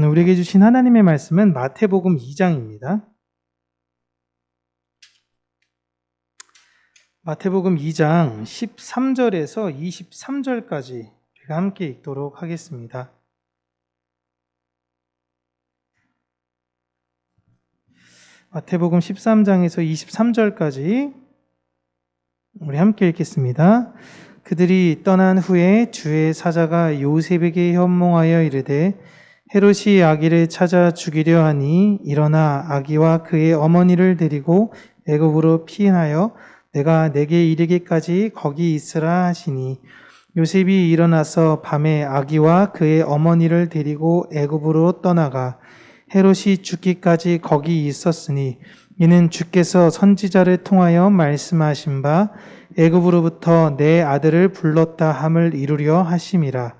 오늘 우리에게 주신 하나님의 말씀은 마태복음 2장입니다. 마태복음 2장 13절에서 23절까지 우리가 함께 읽도록 하겠습니다. 마태복음 13장에서 23절까지 우리 함께 읽겠습니다. 그들이 떠난 후에 주의 사자가 요셉에게 현몽하여 이르되 헤롯이 아기를 찾아 죽이려 하니 일어나 아기와 그의 어머니를 데리고 애굽으로 피하여 내가 내게 이르기까지 거기 있으라 하시니 요셉이 일어나서 밤에 아기와 그의 어머니를 데리고 애굽으로 떠나가 헤롯이 죽기까지 거기 있었으니 이는 주께서 선지자를 통하여 말씀하신 바 애굽으로부터 내 아들을 불렀다 함을 이루려 하심이라.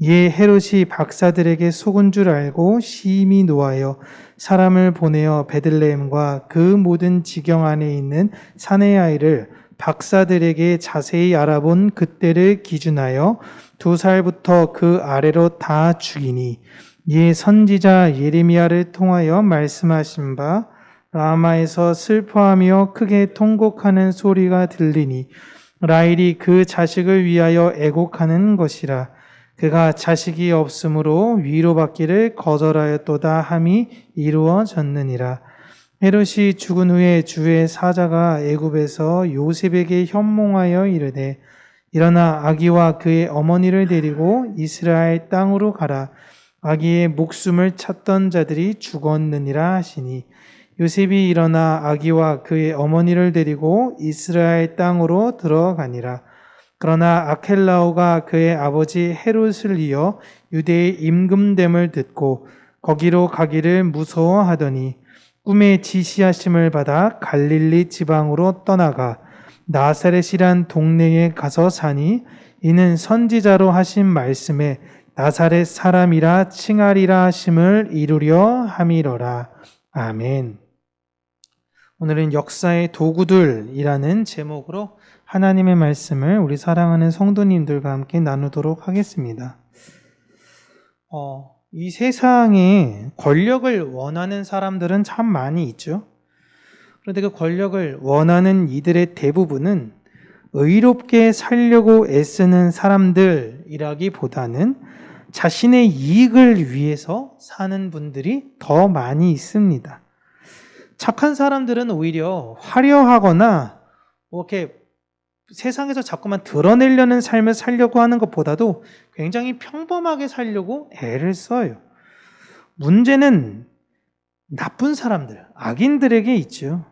이에 헤롯이 박사들에게 속은 줄 알고 심히 노하여 사람을 보내어 베들레헴과 그 모든 지경 안에 있는 사내 아이를 박사들에게 자세히 알아본 그때를 기준하여 2살부터 그 아래로 다 죽이니 이에 선지자 예레미야를 통하여 말씀하신 바 라마에서 슬퍼하며 크게 통곡하는 소리가 들리니 라헬이 그 자식을 위하여 애곡하는 것이라. 그가 자식이 없으므로 위로받기를 거절하였도다 함이 이루어졌느니라. 헤롯이 죽은 후에 주의 사자가 애굽에서 요셉에게 현몽하여 이르되 일어나 아기와 그의 어머니를 데리고 이스라엘 땅으로 가라. 아기의 목숨을 찾던 자들이 죽었느니라 하시니 요셉이 일어나 아기와 그의 어머니를 데리고 이스라엘 땅으로 들어가니라. 그러나 아켈라오가 그의 아버지 헤롯을 이어 유대에 임금됨을 듣고 거기로 가기를 무서워하더니 꿈에 지시하심을 받아 갈릴리 지방으로 떠나가 나사렛이란 동네에 가서 사니 이는 선지자로 하신 말씀에 나사렛 사람이라 칭하리라 하심을 이루려 함이로라. 아멘. 오늘은 역사의 도구들이라는 제목으로 하나님의 말씀을 우리 사랑하는 성도님들과 함께 나누도록 하겠습니다. 이 세상에 권력을 원하는 사람들은 참 많이 있죠. 그런데 그 권력을 원하는 이들의 대부분은 의롭게 살려고 애쓰는 사람들이라기보다는 자신의 이익을 위해서 사는 분들이 더 많이 있습니다. 착한 사람들은 오히려 화려하거나 이렇게 세상에서 자꾸만 드러내려는 삶을 살려고 하는 것보다도 굉장히 평범하게 살려고 애를 써요. 문제는 나쁜 사람들, 악인들에게 있죠.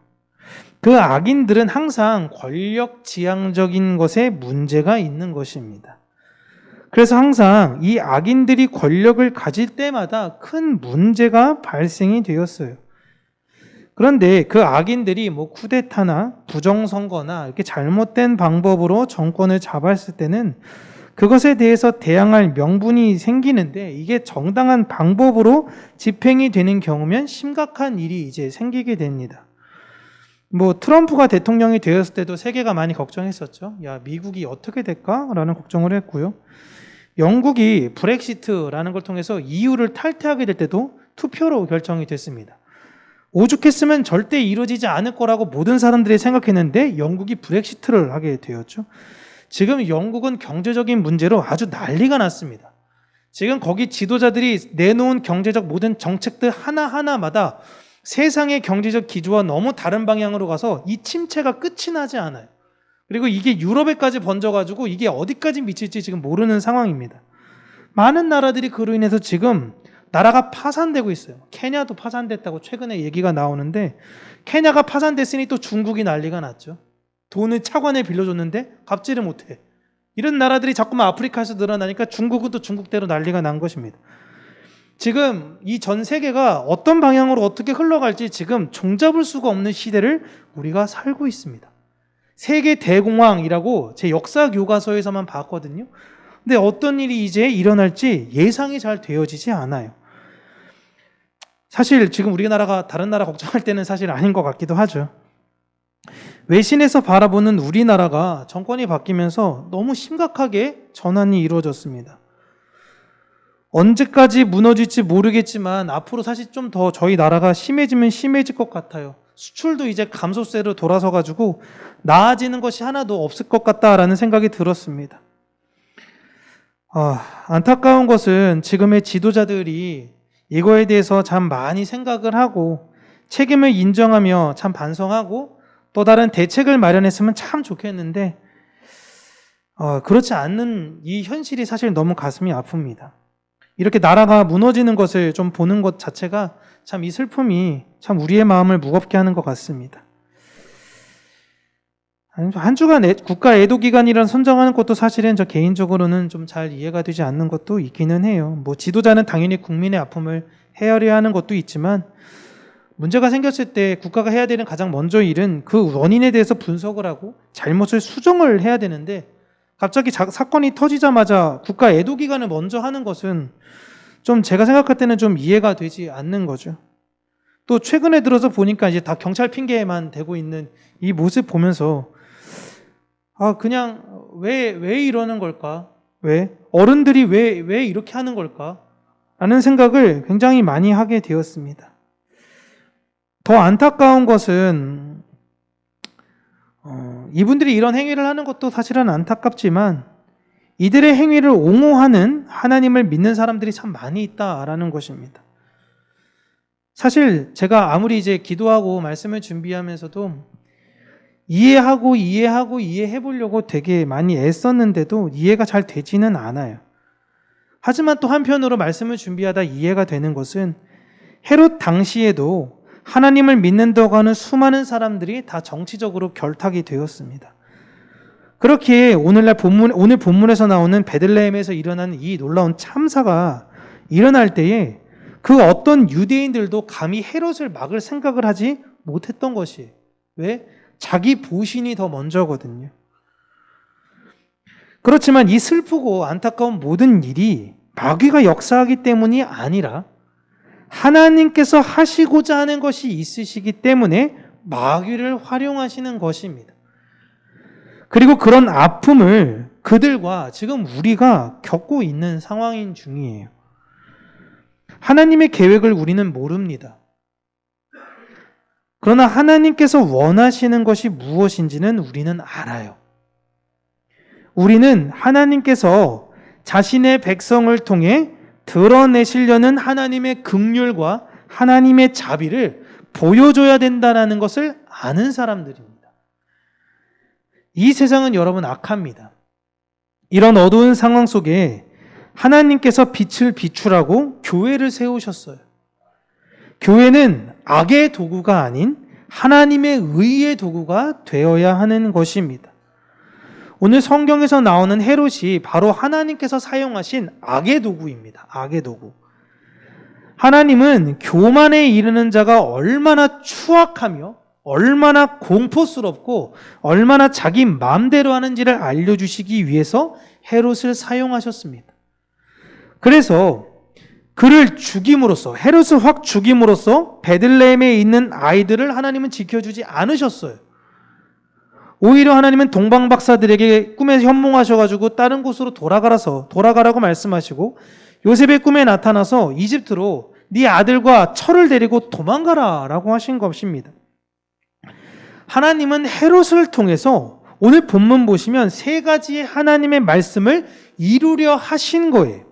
그 악인들은 항상 권력지향적인 것에 문제가 있는 것입니다. 그래서 항상 이 악인들이 권력을 가질 때마다 큰 문제가 발생이 되었어요. 그런데 그 악인들이 쿠데타나 부정선거나 이렇게 잘못된 방법으로 정권을 잡았을 때는 그것에 대해서 대항할 명분이 생기는데 이게 정당한 방법으로 집행이 되는 경우면 심각한 일이 이제 생기게 됩니다. 트럼프가 대통령이 되었을 때도 세계가 많이 걱정했었죠. 야, 미국이 어떻게 될까라는 걱정을 했고요. 영국이 브렉시트라는 걸 통해서 EU를 탈퇴하게 될 때도 투표로 결정이 됐습니다. 오죽했으면 절대 이루어지지 않을 거라고 모든 사람들이 생각했는데 영국이 브렉시트를 하게 되었죠. 지금 영국은 경제적인 문제로 아주 난리가 났습니다. 지금 거기 지도자들이 내놓은 경제적 모든 정책들 하나하나마다 세상의 경제적 기조와 너무 다른 방향으로 가서 이 침체가 끝이 나지 않아요. 그리고 이게 유럽에까지 번져가지고 이게 어디까지 미칠지 지금 모르는 상황입니다. 많은 나라들이 그로 인해서 지금 나라가 파산되고 있어요. 케냐도 파산됐다고 최근에 얘기가 나오는데 케냐가 파산됐으니 또 중국이 난리가 났죠. 돈을 차관에 빌려줬는데 갚지를 못해. 이런 나라들이 자꾸만 아프리카에서 늘어나니까 중국은 또 중국대로 난리가 난 것입니다. 지금 이 전 세계가 어떤 방향으로 어떻게 흘러갈지 지금 종잡을 수가 없는 시대를 우리가 살고 있습니다. 세계 대공황이라고 제 역사 교과서에서만 봤거든요. 근데 어떤 일이 이제 일어날지 예상이 잘 되어지지 않아요. 사실 지금 우리나라가 다른 나라 걱정할 때는 사실 아닌 것 같기도 하죠. 외신에서 바라보는 우리나라가 정권이 바뀌면서 너무 심각하게 전환이 이루어졌습니다. 언제까지 무너질지 모르겠지만 앞으로 사실 좀 더 저희 나라가 심해지면 심해질 것 같아요. 수출도 이제 감소세로 돌아서 가지고 나아지는 것이 하나도 없을 것 같다라는 생각이 들었습니다. 안타까운 것은 지금의 지도자들이 이거에 대해서 참 많이 생각을 하고 책임을 인정하며 참 반성하고 또 다른 대책을 마련했으면 참 좋겠는데 그렇지 않는 이 현실이 사실 너무 가슴이 아픕니다. 이렇게 나라가 무너지는 것을 좀 보는 것 자체가 참 이 슬픔이 참 우리의 마음을 무겁게 하는 것 같습니다. 한 주간 국가 애도기간이란 선정하는 것도 사실은 저 개인적으로는 좀 잘 이해가 되지 않는 것도 있기는 해요. 뭐 지도자는 당연히 국민의 아픔을 헤아려야 하는 것도 있지만 문제가 생겼을 때 국가가 해야 되는 가장 먼저 일은 그 원인에 대해서 분석을 하고 잘못을 수정을 해야 되는데 갑자기 사건이 터지자마자 국가 애도기간을 먼저 하는 것은 좀 제가 생각할 때는 좀 이해가 되지 않는 거죠. 또 최근에 들어서 보니까 이제 다 경찰 핑계만 대고 있는 이 모습 보면서 그냥 왜 이러는 걸까? 왜? 어른들이 왜 이렇게 하는 걸까? 라는 생각을 굉장히 많이 하게 되었습니다. 더 안타까운 것은 이분들이 이런 행위를 하는 것도 사실은 안타깝지만 이들의 행위를 옹호하는 하나님을 믿는 사람들이 참 많이 있다라는 것입니다. 사실 제가 아무리 이제 기도하고 말씀을 준비하면서도 이해해 보려고 되게 많이 애썼는데도 이해가 잘 되지는 않아요. 하지만 또 한편으로 말씀을 준비하다 이해가 되는 것은 헤롯 당시에도 하나님을 믿는다고 하는 수많은 사람들이 다 정치적으로 결탁이 되었습니다. 그렇게 오늘 본문에서 나오는 베들레헴에서 일어난 이 놀라운 참사가 일어날 때에 그 어떤 유대인들도 감히 헤롯을 막을 생각을 하지 못했던 것이에요. 왜? 자기 보신이 더 먼저거든요. 그렇지만 이 슬프고 안타까운 모든 일이 마귀가 역사하기 때문이 아니라 하나님께서 하시고자 하는 것이 있으시기 때문에 마귀를 활용하시는 것입니다. 그리고 그런 아픔을 그들과 지금 우리가 겪고 있는 상황인 중이에요. 하나님의 계획을 우리는 모릅니다. 그러나 하나님께서 원하시는 것이 무엇인지는 우리는 알아요. 우리는 하나님께서 자신의 백성을 통해 드러내시려는 하나님의 긍휼과 하나님의 자비를 보여줘야 된다는 것을 아는 사람들입니다. 이 세상은 여러분 악합니다. 이런 어두운 상황 속에 하나님께서 빛을 비추라고 교회를 세우셨어요. 교회는 악의 도구가 아닌 하나님의 의의 도구가 되어야 하는 것입니다. 오늘 성경에서 나오는 헤롯이 바로 하나님께서 사용하신 악의 도구입니다. 악의 도구. 하나님은 교만에 이르는 자가 얼마나 추악하며 얼마나 공포스럽고 얼마나 자기 마음대로 하는지를 알려주시기 위해서 헤롯을 사용하셨습니다. 그래서 그를 죽임으로써, 헤롯을 확 죽임으로써 베들레헴에 있는 아이들을 하나님은 지켜주지 않으셨어요. 오히려 하나님은 동방박사들에게 꿈에 현몽하셔가지고 다른 곳으로 돌아가라고 말씀하시고 요셉의 꿈에 나타나서 이집트로 네 아들과 철을 데리고 도망가라 라고 하신 것입니다. 하나님은 헤롯을 통해서 오늘 본문 보시면 세 가지의 하나님의 말씀을 이루려 하신 거예요.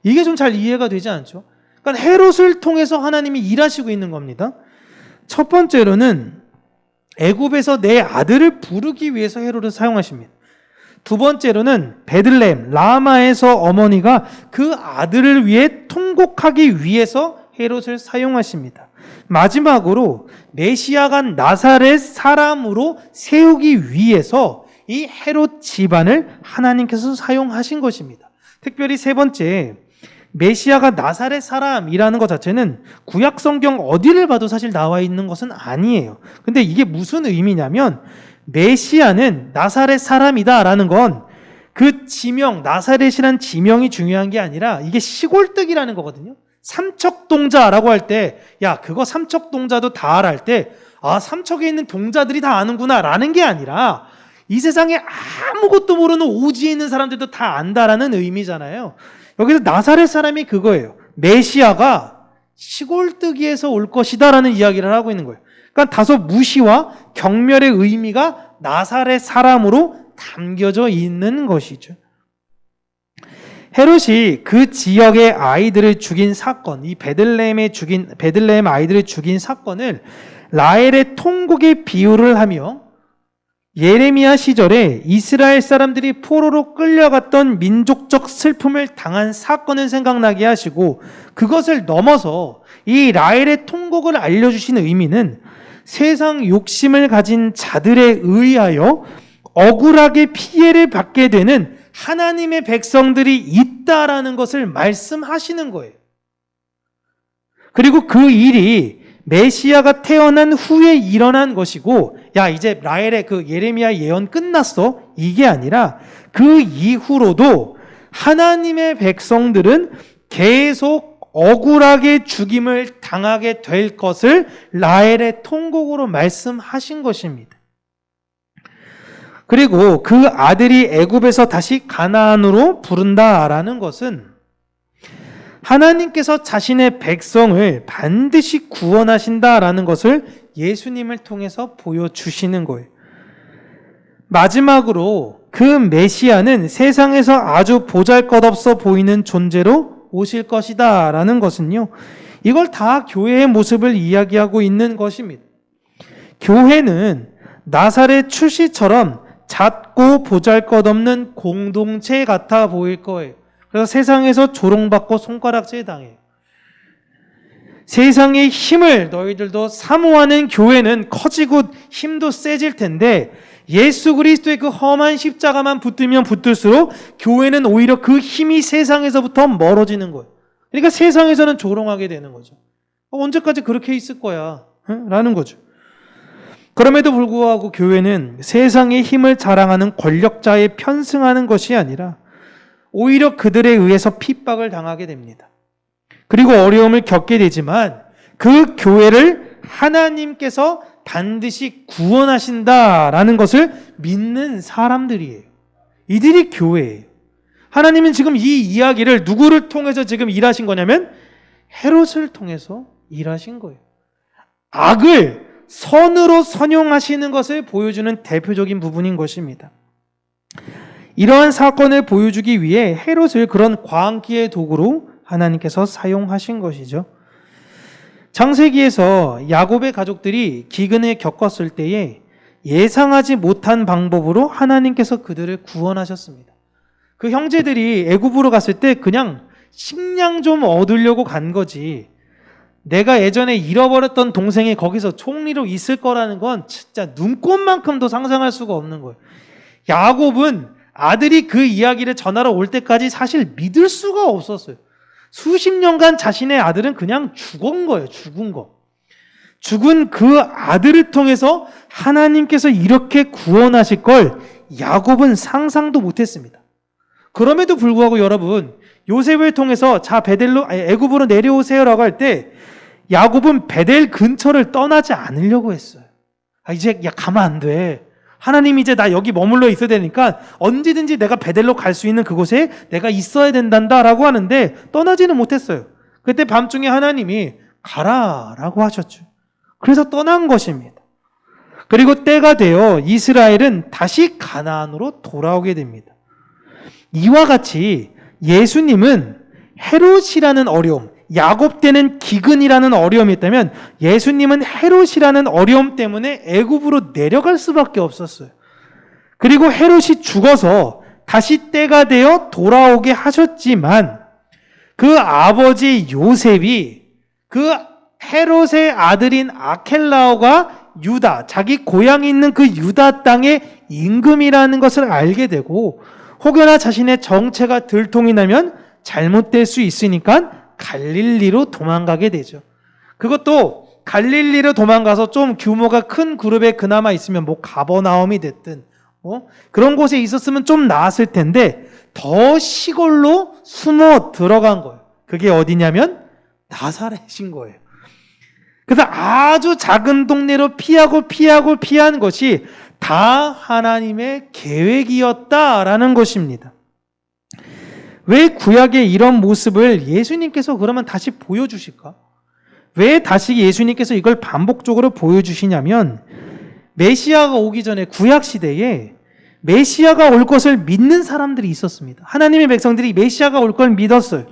이게 좀 잘 이해가 되지 않죠? 그러니까 헤롯을 통해서 하나님이 일하시고 있는 겁니다. 첫 번째로는 애굽에서 내 아들을 부르기 위해서 헤롯을 사용하십니다. 두 번째로는 베들레헴, 라마에서 어머니가 그 아들을 위해 통곡하기 위해서 헤롯을 사용하십니다. 마지막으로 메시아가 나사렛 사람으로 세우기 위해서 이 헤롯 집안을 하나님께서 사용하신 것입니다. 특별히 세 번째, 메시아가 나사렛 사람이라는 것 자체는 구약 성경 어디를 봐도 사실 나와 있는 것은 아니에요. 근데 이게 무슨 의미냐면 메시아는 나사렛 사람이다라는 건 그 지명, 나사렛이란 지명이 중요한 게 아니라 이게 시골뜨기라는 거거든요. 삼척동자라고 할 때, 야, 그거 삼척동자도 다 알아 할 때, 삼척에 있는 동자들이 다 아는구나 라는 게 아니라 이 세상에 아무것도 모르는 오지에 있는 사람들도 다 안다라는 의미잖아요. 여기서 나사렛 사람이 그거예요. 메시아가 시골뜨기에서 올 것이다라는 이야기를 하고 있는 거예요. 그러니까 다소 무시와 경멸의 의미가 나사렛 사람으로 담겨져 있는 것이죠. 헤롯이 그 지역의 아이들을 죽인 사건, 이 베들레헴 아이들을 죽인 사건을 라헬의 통곡에 비유를 하며 예레미야 시절에 이스라엘 사람들이 포로로 끌려갔던 민족적 슬픔을 당한 사건을 생각나게 하시고, 그것을 넘어서 이 라헬의 통곡을 알려주신 의미는 세상 욕심을 가진 자들에 의하여 억울하게 피해를 받게 되는 하나님의 백성들이 있다라는 것을 말씀하시는 거예요. 그리고 그 일이 메시아가 태어난 후에 일어난 것이고, 야 이제 라헬의 그 예레미야 예언 끝났어, 이게 아니라 그 이후로도 하나님의 백성들은 계속 억울하게 죽임을 당하게 될 것을 라헬의 통곡으로 말씀하신 것입니다. 그리고 그 아들이 애굽에서 다시 가나안으로 부른다라는 것은 하나님께서 자신의 백성을 반드시 구원하신다라는 것을 예수님을 통해서 보여주시는 거예요. 마지막으로 그 메시아는 세상에서 아주 보잘것없어 보이는 존재로 오실 것이다 라는 것은요, 이걸 다 교회의 모습을 이야기하고 있는 것입니다. 교회는 나사렛 출시처럼 작고 보잘것없는 공동체 같아 보일 거예요. 그래서 세상에서 조롱받고 손가락질 당해요. 세상의 힘을 너희들도 사모하는 교회는 커지고 힘도 세질 텐데, 예수 그리스도의 그 험한 십자가만 붙들면 붙들수록 교회는 오히려 그 힘이 세상에서부터 멀어지는 거예요. 그러니까 세상에서는 조롱하게 되는 거죠. 언제까지 그렇게 있을 거야? 라는 거죠. 그럼에도 불구하고 교회는 세상의 힘을 자랑하는 권력자에 편승하는 것이 아니라 오히려 그들에 의해서 핍박을 당하게 됩니다. 그리고 어려움을 겪게 되지만 그 교회를 하나님께서 반드시 구원하신다라는 것을 믿는 사람들이에요. 이들이 교회예요. 하나님은 지금 이 이야기를 누구를 통해서 지금 일하신 거냐면 헤롯을 통해서 일하신 거예요. 악을 선으로 선용하시는 것을 보여주는 대표적인 부분인 것입니다. 이러한 사건을 보여주기 위해 헤롯을 그런 광기의 도구로 하나님께서 사용하신 것이죠. 창세기에서 야곱의 가족들이 기근을 겪었을 때에 예상하지 못한 방법으로 하나님께서 그들을 구원하셨습니다. 그 형제들이 애굽으로 갔을 때 그냥 식량 좀 얻으려고 간 거지, 내가 예전에 잃어버렸던 동생이 거기서 총리로 있을 거라는 건 진짜 눈꽃만큼도 상상할 수가 없는 거예요. 야곱은 아들이 그 이야기를 전하러 올 때까지 사실 믿을 수가 없었어요. 수십 년간 자신의 아들은 그냥 죽은 거예요. 죽은 거. 죽은 그 아들을 통해서 하나님께서 이렇게 구원하실 걸 야곱은 상상도 못했습니다. 그럼에도 불구하고 여러분, 요셉을 통해서 자 애굽으로 내려오세요라고 할 때 야곱은 베델 근처를 떠나지 않으려고 했어요. 이제 가면 안 돼. 하나님이 이제 나 여기 머물러 있어야 되니까 언제든지 내가 베델로 갈 수 있는 그곳에 내가 있어야 된단다라고 하는데 떠나지는 못했어요. 그때 밤중에 하나님이 가라라고 하셨죠. 그래서 떠난 것입니다. 그리고 때가 되어 이스라엘은 다시 가나안으로 돌아오게 됩니다. 이와 같이 예수님은 헤롯이라는 어려움, 야곱 때는 기근이라는 어려움이 있다면 예수님은 헤롯이라는 어려움 때문에 애굽으로 내려갈 수밖에 없었어요. 그리고 헤롯이 죽어서 다시 때가 되어 돌아오게 하셨지만 그 아버지 요셉이 그 헤롯의 아들인 아켈라오가 유다, 자기 고향이 있는 그 유다 땅의 임금이라는 것을 알게 되고, 혹여나 자신의 정체가 들통이 나면 잘못될 수 있으니까 갈릴리로 도망가게 되죠. 그것도 갈릴리로 도망가서 좀 규모가 큰 그룹에 그나마 있으면 가버나움이 됐든 그런 곳에 있었으면 좀 나았을 텐데 더 시골로 숨어 들어간 거예요. 그게 어디냐면 나사렛인 거예요. 그래서 아주 작은 동네로 피한 것이 다 하나님의 계획이었다라는 것입니다. 왜 구약의 이런 모습을 예수님께서 그러면 다시 보여주실까? 왜 다시 예수님께서 이걸 반복적으로 보여주시냐면 메시아가 오기 전에 구약 시대에 메시아가 올 것을 믿는 사람들이 있었습니다. 하나님의 백성들이 메시아가 올 걸 믿었어요.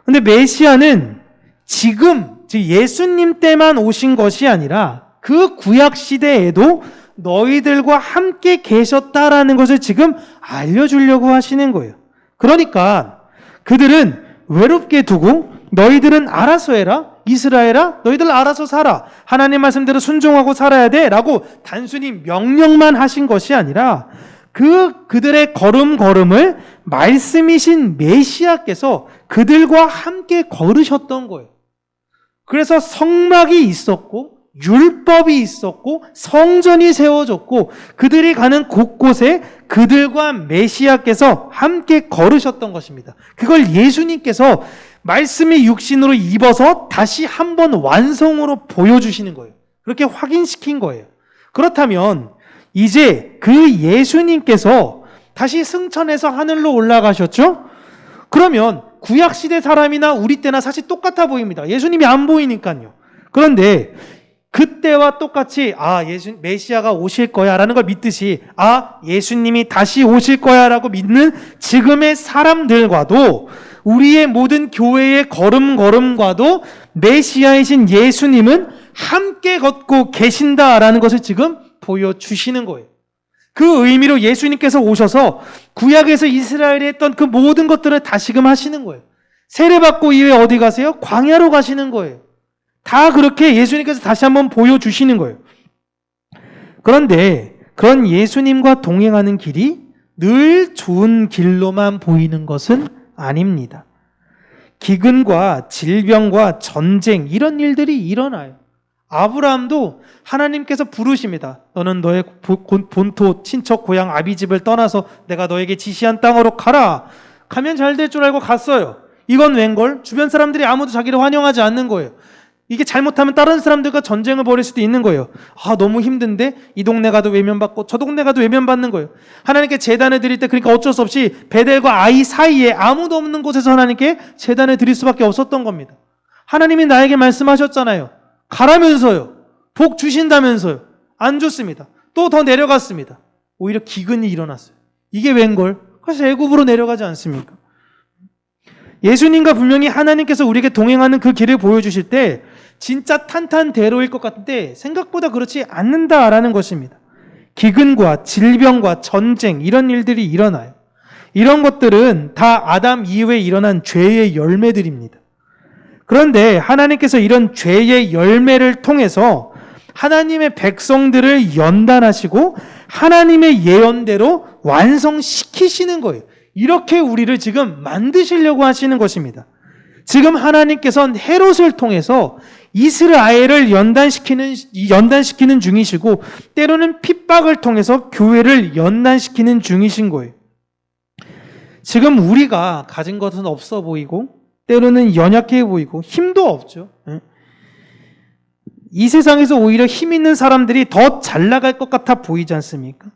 근데 메시아는 지금 즉 예수님 때만 오신 것이 아니라 그 구약 시대에도 너희들과 함께 계셨다라는 것을 지금 알려주려고 하시는 거예요. 그러니까 그들은 외롭게 두고 너희들은 알아서 해라. 이스라엘아, 너희들 알아서 살아. 하나님 말씀대로 순종하고 살아야 돼. 라고 단순히 명령만 하신 것이 아니라 그들의 걸음걸음을 말씀이신 메시아께서 그들과 함께 걸으셨던 거예요. 그래서 성막이 있었고 율법이 있었고 성전이 세워졌고 그들이 가는 곳곳에 그들과 메시아께서 함께 걸으셨던 것입니다. 그걸 예수님께서 말씀이 육신으로 입어서 다시 한번 완성으로 보여주시는 거예요. 그렇게 확인시킨 거예요. 그렇다면 이제 그 예수님께서 다시 승천해서 하늘로 올라가셨죠? 그러면 구약시대 사람이나 우리 때나 사실 똑같아 보입니다. 예수님이 안 보이니까요. 그런데 그때와 똑같이 메시아가 오실 거야 라는 걸 믿듯이 예수님이 다시 오실 거야 라고 믿는 지금의 사람들과도 우리의 모든 교회의 걸음걸음과도 메시아이신 예수님은 함께 걷고 계신다라는 것을 지금 보여주시는 거예요. 그 의미로 예수님께서 오셔서 구약에서 이스라엘이 했던 그 모든 것들을 다시금 하시는 거예요. 세례받고 이후에 어디 가세요? 광야로 가시는 거예요. 다 그렇게 예수님께서 다시 한번 보여주시는 거예요. 그런데 그런 예수님과 동행하는 길이 늘 좋은 길로만 보이는 것은 아닙니다. 기근과 질병과 전쟁 이런 일들이 일어나요. 아브라함도 하나님께서 부르십니다. 너는 너의 본토 친척 고향 아비집을 떠나서 내가 너에게 지시한 땅으로 가라. 가면 잘 될 줄 알고 갔어요. 이건 웬걸? 주변 사람들이 아무도 자기를 환영하지 않는 거예요. 이게 잘못하면 다른 사람들과 전쟁을 벌일 수도 있는 거예요. 너무 힘든데 이 동네 가도 외면받고 저 동네 가도 외면받는 거예요. 하나님께 제단을 드릴 때 그러니까 어쩔 수 없이 베델과 아이 사이에 아무도 없는 곳에서 하나님께 제단을 드릴 수밖에 없었던 겁니다. 하나님이 나에게 말씀하셨잖아요. 가라면서요. 복 주신다면서요. 안 줬습니다. 또 더 내려갔습니다. 오히려 기근이 일어났어요. 이게 웬걸? 그래서 애굽으로 내려가지 않습니까? 예수님과 분명히 하나님께서 우리에게 동행하는 그 길을 보여주실 때 진짜 탄탄대로일 것 같은데 생각보다 그렇지 않는다라는 것입니다. 기근과 질병과 전쟁 이런 일들이 일어나요. 이런 것들은 다 아담 이후에 일어난 죄의 열매들입니다. 그런데 하나님께서 이런 죄의 열매를 통해서 하나님의 백성들을 연단하시고 하나님의 예언대로 완성시키시는 거예요. 이렇게 우리를 지금 만드시려고 하시는 것입니다. 지금 하나님께서는 헤롯을 통해서 이스라엘을 연단시키는 중이시고 때로는 핍박을 통해서 교회를 연단시키는 중이신 거예요. 지금 우리가 가진 것은 없어 보이고 때로는 연약해 보이고 힘도 없죠. 이 세상에서 오히려 힘 있는 사람들이 더 잘 나갈 것 같아 보이지 않습니까?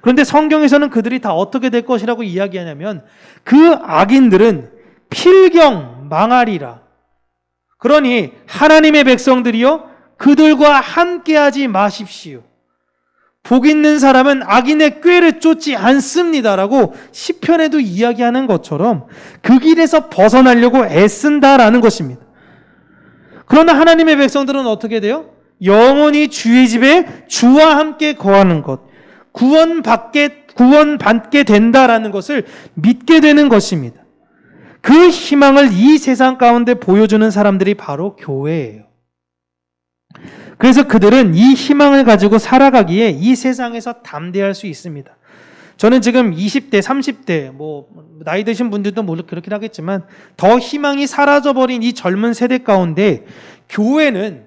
그런데 성경에서는 그들이 다 어떻게 될 것이라고 이야기하냐면 그 악인들은 필경 망하리라. 그러니 하나님의 백성들이여 그들과 함께하지 마십시오. 복 있는 사람은 악인의 꾀를 쫓지 않습니다라고 시편에도 이야기하는 것처럼 그 길에서 벗어나려고 애쓴다라는 것입니다. 그러나 하나님의 백성들은 어떻게 돼요? 영원히 주의 집에 주와 함께 거하는 것, 구원받게 된다라는 것을 믿게 되는 것입니다. 그 희망을 이 세상 가운데 보여주는 사람들이 바로 교회예요. 그래서 그들은 이 희망을 가지고 살아가기에 이 세상에서 담대할 수 있습니다. 저는 지금 20대, 30대, 나이 드신 분들도 물론 그렇긴 하겠지만 더 희망이 사라져버린 이 젊은 세대 가운데 교회는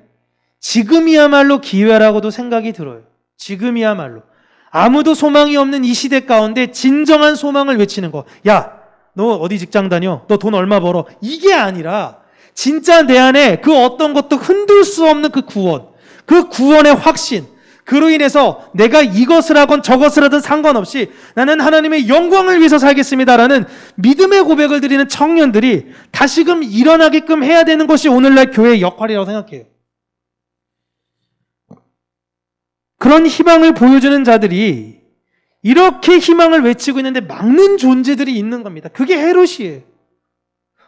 지금이야말로 기회라고도 생각이 들어요. 지금이야말로. 아무도 소망이 없는 이 시대 가운데 진정한 소망을 외치는 거. 야, 너 어디 직장 다녀? 너 돈 얼마 벌어? 이게 아니라 진짜 내 안에 그 어떤 것도 흔들 수 없는 그 구원, 그 구원의 확신, 그로 인해서 내가 이것을 하건 저것을 하든 상관없이 나는 하나님의 영광을 위해서 살겠습니다라는 믿음의 고백을 드리는 청년들이 다시금 일어나게끔 해야 되는 것이 오늘날 교회의 역할이라고 생각해요. 그런 희망을 보여주는 자들이 이렇게 희망을 외치고 있는데 막는 존재들이 있는 겁니다. 그게 헤롯이에요.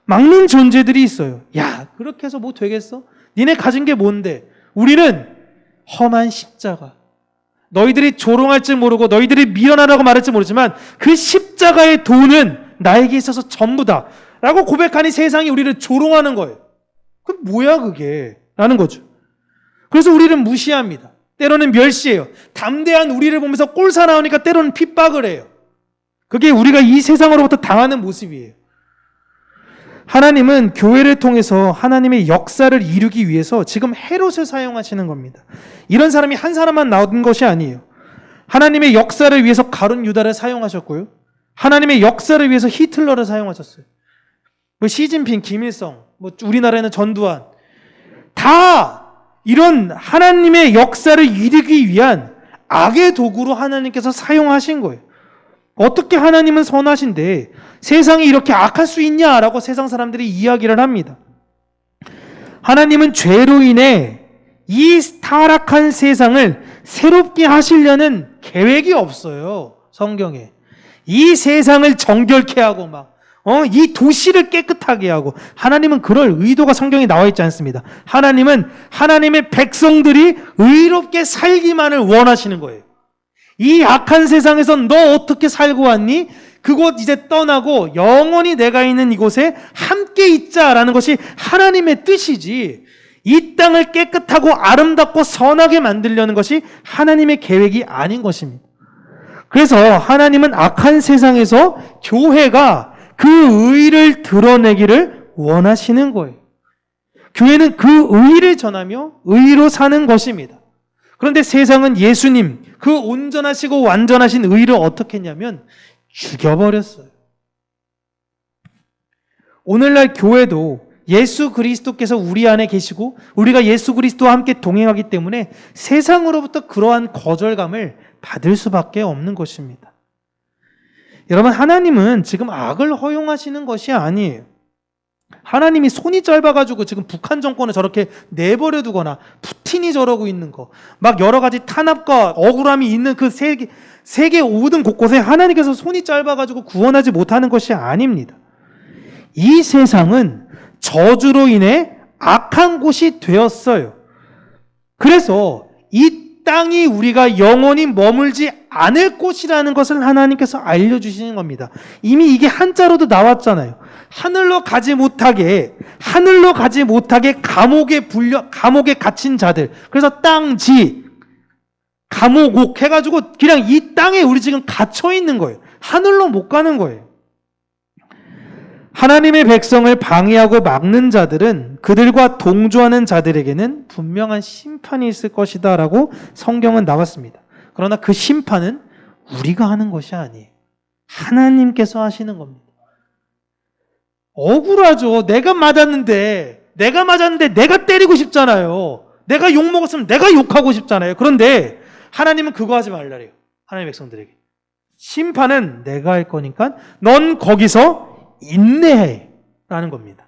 막는 존재들이 있어요. 야, 그렇게 해서 뭐 되겠어? 니네 가진 게 뭔데? 우리는 험한 십자가. 너희들이 조롱할 줄 모르고 너희들이 미련하라고 말할지 모르지만 그 십자가의 도는 나에게 있어서 전부다 라고 고백하니 세상이 우리를 조롱하는 거예요. 그게 뭐야 그게? 라는 거죠. 그래서 우리를 무시합니다. 때로는 멸시해요. 담대한 우리를 보면서 꼴사 나오니까 때로는 핍박을 해요. 그게 우리가 이 세상으로부터 당하는 모습이에요. 하나님은 교회를 통해서 하나님의 역사를 이루기 위해서 지금 헤롯을 사용하시는 겁니다. 이런 사람이 한 사람만 나온 것이 아니에요. 하나님의 역사를 위해서 가룟 유다를 사용하셨고요. 하나님의 역사를 위해서 히틀러를 사용하셨어요. 뭐 시진핑, 김일성, 뭐 우리나라에는 전두환, 다 이런 하나님의 역사를 이루기 위한 악의 도구로 하나님께서 사용하신 거예요. 어떻게 하나님은 선하신데 세상이 이렇게 악할 수 있냐라고 세상 사람들이 이야기를 합니다. 하나님은 죄로 인해 이 타락한 세상을 새롭게 하시려는 계획이 없어요. 성경에. 이 세상을 정결케 하고 이 도시를 깨끗하게 하고 하나님은 그럴 의도가 성경에 나와 있지 않습니다. 하나님은 하나님의 백성들이 의롭게 살기만을 원하시는 거예요. 이 악한 세상에서 너 어떻게 살고 왔니? 그곳 이제 떠나고 영원히 내가 있는 이곳에 함께 있자라는 것이 하나님의 뜻이지 이 땅을 깨끗하고 아름답고 선하게 만들려는 것이 하나님의 계획이 아닌 것입니다. 그래서 하나님은 악한 세상에서 교회가 그 의를 드러내기를 원하시는 거예요. 교회는 그 의를 전하며 의로 사는 것입니다. 그런데 세상은 예수님, 그 온전하시고 완전하신 의를 어떻게 했냐면 죽여버렸어요. 오늘날 교회도 예수 그리스도께서 우리 안에 계시고 우리가 예수 그리스도와 함께 동행하기 때문에 세상으로부터 그러한 거절감을 받을 수밖에 없는 것입니다. 여러분, 하나님은 지금 악을 허용하시는 것이 아니에요. 하나님이 손이 짧아가지고 지금 북한 정권을 저렇게 내버려 두거나 푸틴이 저러고 있는 거, 막 여러 가지 탄압과 억울함이 있는 그 세계 모든 곳곳에 하나님께서 손이 짧아가지고 구원하지 못하는 것이 아닙니다. 이 세상은 저주로 인해 악한 곳이 되었어요. 그래서 이 땅이 우리가 영원히 머물지 않을 곳이라는 것을 하나님께서 알려주시는 겁니다. 이미 이게 한자로도 나왔잖아요. 하늘로 가지 못하게 감옥에 갇힌 자들. 그래서 땅지, 감옥옥 해가지고 그냥 이 땅에 우리 지금 갇혀 있는 거예요. 하늘로 못 가는 거예요. 하나님의 백성을 방해하고 막는 자들은 그들과 동조하는 자들에게는 분명한 심판이 있을 것이다 라고 성경은 나왔습니다. 그러나 그 심판은 우리가 하는 것이 아니에요. 하나님께서 하시는 겁니다. 억울하죠. 내가 맞았는데 내가 때리고 싶잖아요. 내가 욕먹었으면 내가 욕하고 싶잖아요. 그런데 하나님은 그거 하지 말라래요. 하나님의 백성들에게. 심판은 내가 할 거니까 넌 거기서 인내해 라는 겁니다.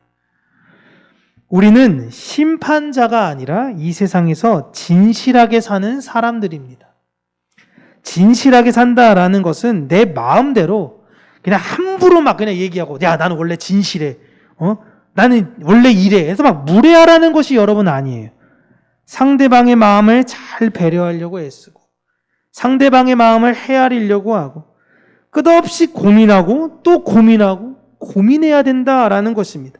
우리는 심판자가 아니라 이 세상에서 진실하게 사는 사람들입니다. 진실하게 산다라는 것은 내 마음대로 그냥 함부로 막 그냥 얘기하고 야 나는 원래 진실해 나는 원래 이래 해서 막 무례하라는 것이 여러분 아니에요. 상대방의 마음을 잘 배려하려고 애쓰고 상대방의 마음을 헤아리려고 하고 끝없이 고민하고 또 고민해야 된다라는 것입니다.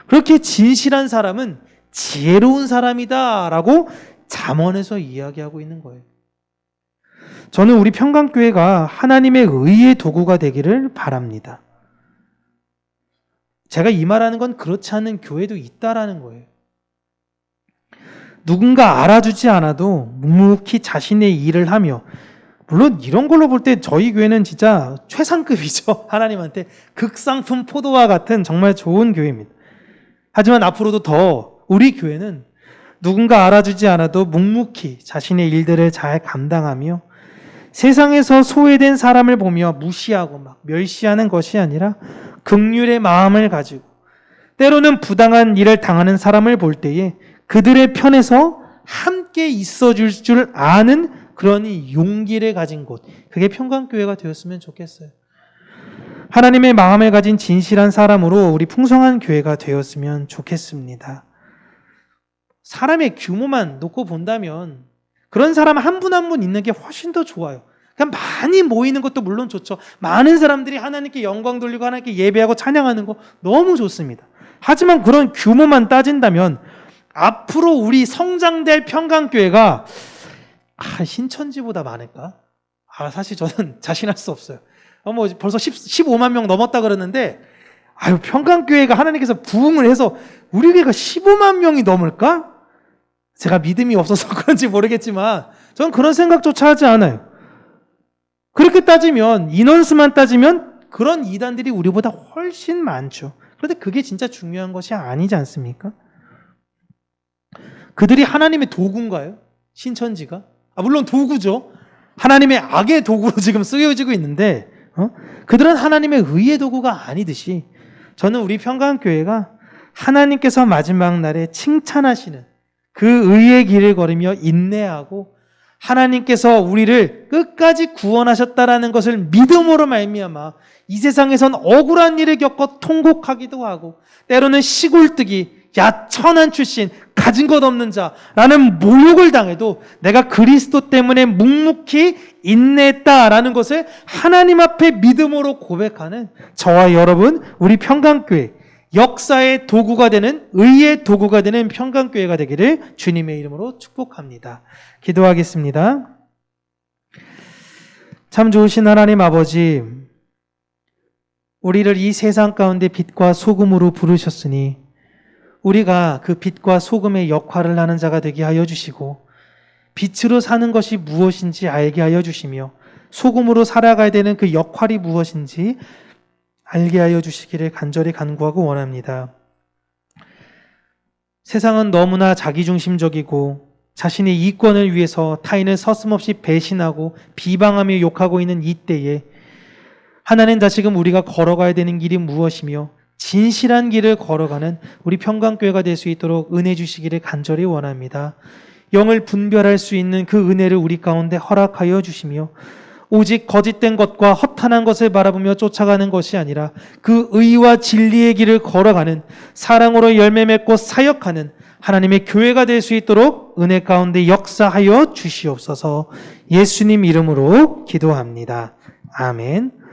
그렇게 진실한 사람은 지혜로운 사람이다라고 잠언에서 이야기하고 있는 거예요. 저는 우리 평강교회가 하나님의 의의 도구가 되기를 바랍니다. 제가 이 말하는 건 그렇지 않은 교회도 있다라는 거예요. 누군가 알아주지 않아도 묵묵히 자신의 일을 하며, 물론 이런 걸로 볼 때 저희 교회는 진짜 최상급이죠. 하나님한테 극상품 포도와 같은 정말 좋은 교회입니다. 하지만 앞으로도 더 우리 교회는 누군가 알아주지 않아도 묵묵히 자신의 일들을 잘 감당하며 세상에서 소외된 사람을 보며 무시하고 막 멸시하는 것이 아니라 긍휼의 마음을 가지고 때로는 부당한 일을 당하는 사람을 볼 때에 그들의 편에서 함께 있어줄 줄 아는 그런 용기를 가진 곳, 그게 평강교회가 되었으면 좋겠어요. 하나님의 마음을 가진 진실한 사람으로 우리 풍성한 교회가 되었으면 좋겠습니다. 사람의 규모만 놓고 본다면 그런 사람 한 분 한 분 있는 게 훨씬 더 좋아요. 그냥 많이 모이는 것도 물론 좋죠. 많은 사람들이 하나님께 영광 돌리고 하나님께 예배하고 찬양하는 거 너무 좋습니다. 하지만 그런 규모만 따진다면 앞으로 우리 성장될 평강교회가 신천지보다 많을까? 사실 저는 자신할 수 없어요. 뭐 벌써 15만 명 넘었다 그러는데 평강교회가 하나님께서 부흥을 해서 우리 교회가 15만 명이 넘을까? 제가 믿음이 없어서 그런지 모르겠지만 저는 그런 생각조차 하지 않아요. 그렇게 따지면 인원수만 따지면 그런 이단들이 우리보다 훨씬 많죠. 그런데 그게 진짜 중요한 것이 아니지 않습니까? 그들이 하나님의 도구인가요? 신천지가? 물론 도구죠. 하나님의 악의 도구로 지금 쓰여지고 있는데 그들은 하나님의 의의 도구가 아니듯이 저는 우리 평강교회가 하나님께서 마지막 날에 칭찬하시는 그 의의 길을 걸으며 인내하고 하나님께서 우리를 끝까지 구원하셨다라는 것을 믿음으로 말미암아 이 세상에선 억울한 일을 겪어 통곡하기도 하고 때로는 시골뜨기, 천한 출신, 가진 것 없는 자라는 모욕을 당해도 내가 그리스도 때문에 묵묵히 인내했다라는 것을 하나님 앞에 믿음으로 고백하는 저와 여러분, 우리 평강교회 역사의 도구가 되는, 의의 도구가 되는 평강교회가 되기를 주님의 이름으로 축복합니다. 기도하겠습니다. 참 좋으신 하나님 아버지, 우리를 이 세상 가운데 빛과 소금으로 부르셨으니 우리가 그 빛과 소금의 역할을 하는 자가 되게 하여 주시고 빛으로 사는 것이 무엇인지 알게 하여 주시며 소금으로 살아가야 되는 그 역할이 무엇인지 알게 하여 주시기를 간절히 간구하고 원합니다. 세상은 너무나 자기중심적이고 자신의 이권을 위해서 타인을 서슴없이 배신하고 비방하며 욕하고 있는 이 때에 하나님 다시금 우리가 걸어가야 되는 길이 무엇이며 진실한 길을 걸어가는 우리 평강교회가 될 수 있도록 은혜 주시기를 간절히 원합니다. 영을 분별할 수 있는 그 은혜를 우리 가운데 허락하여 주시며 오직 거짓된 것과 허탄한 것을 바라보며 쫓아가는 것이 아니라 그 의와 진리의 길을 걸어가는 사랑으로 열매 맺고 사역하는 하나님의 교회가 될 수 있도록 은혜 가운데 역사하여 주시옵소서. 예수님 이름으로 기도합니다. 아멘.